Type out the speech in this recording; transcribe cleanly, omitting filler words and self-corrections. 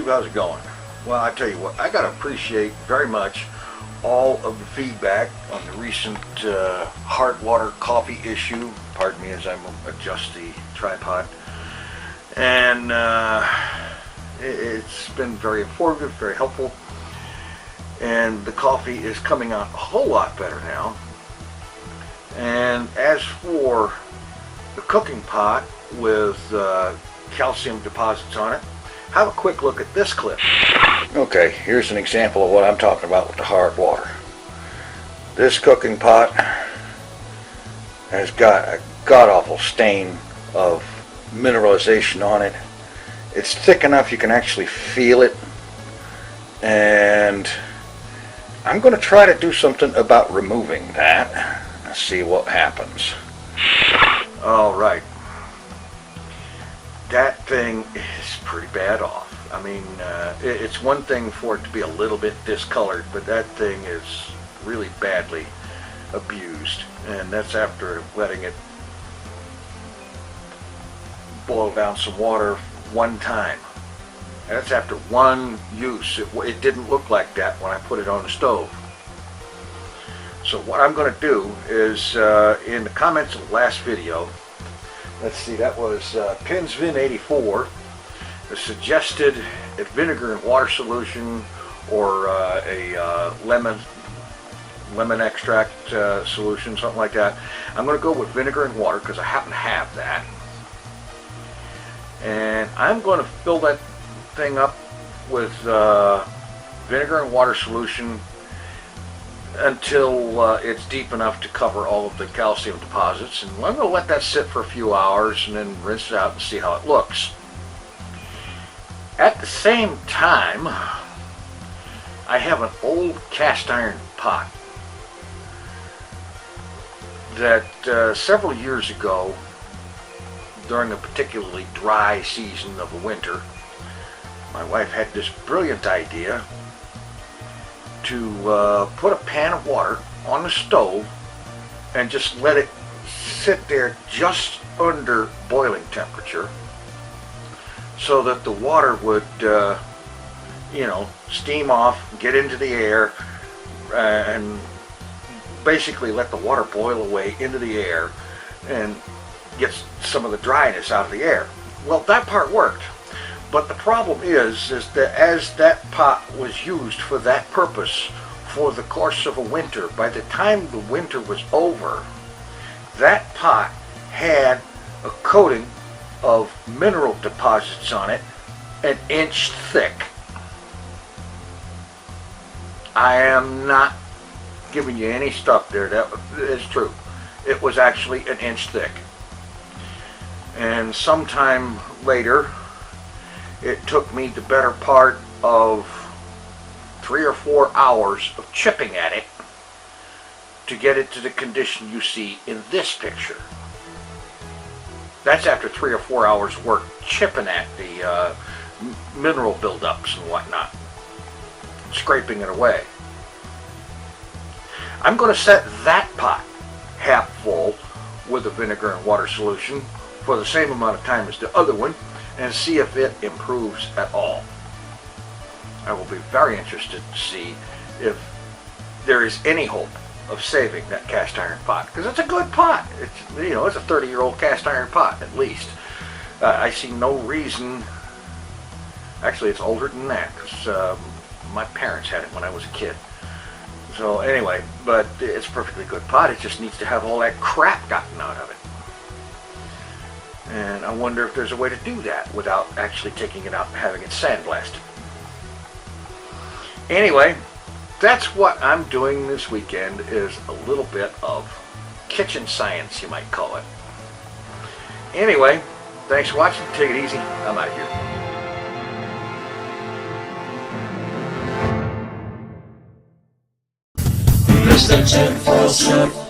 YouTube, how's it going? Well, I tell you what, I gotta appreciate very much all of the feedback on the recent hard water coffee issue. Pardon me as I adjust the tripod. And it's been very informative, very helpful. And the coffee is coming out a whole lot better now. And as for the cooking pot with calcium deposits on it, have a quick look at this clip. Okay, here's an example of what I'm talking about with the hard water. This cooking pot has got a god-awful stain of mineralization on it. It's thick enough you can actually feel it, and I'm going to try to do something about removing that. Let's see what happens. All right. That thing is pretty bad off. I mean, it's one thing for it to be a little bit discolored, but that thing is really badly abused. And that's after letting it boil down some water one time. And that's after one use. It didn't look like that when I put it on the stove. So what I'm going to do is, in the comments of the last video, let's see, that was PinsVin84, suggested a vinegar and water solution or a lemon extract solution, something like that. I'm going to go with vinegar and water because I happen to have that. And I'm going to fill that thing up with vinegar and water solution until it's deep enough to cover all of the calcium deposits. And I'm going to let that sit for a few hours and then rinse it out and see how it looks. At the same time, I have an old cast iron pot that several years ago, during a particularly dry season of the winter, my wife had this brilliant idea to put a pan of water on the stove and just let it sit there just under boiling temperature so that the water would steam off, get into the air, and basically let the water boil away into the air and get some of the dryness out of the air. Well, that part worked. But the problem is that as that pot was used for that purpose for the course of a winter, by the time the winter was over, that pot had a coating of mineral deposits on it an inch thick. I am not giving you any stuff there. That is true. It was actually an inch thick. And sometime later, it took me the better part of 3 or 4 hours of chipping at it to get it to the condition you see in this picture. That's after 3 or 4 hours work chipping at the mineral buildups and whatnot, scraping it away. I'm going to set that pot half full with a vinegar and water solution for the same amount of time as the other one and see if it improves at all. I will be very interested to see if there is any hope of saving that cast iron pot, because it's a good pot. It's it's a 30-year-old cast iron pot at least. I see no reason. Actually, it's older than that because my parents had it when I was a kid. So anyway, but it's a perfectly good pot. It just needs to have all that crap gotten out of it. And I wonder if there's a way to do that without actually taking it out and having it sandblasted. Anyway, that's what I'm doing this weekend, is a little bit of kitchen science, you might call it. Anyway, thanks for watching. Take it easy. I'm out of here. Mr. TinFoilChef.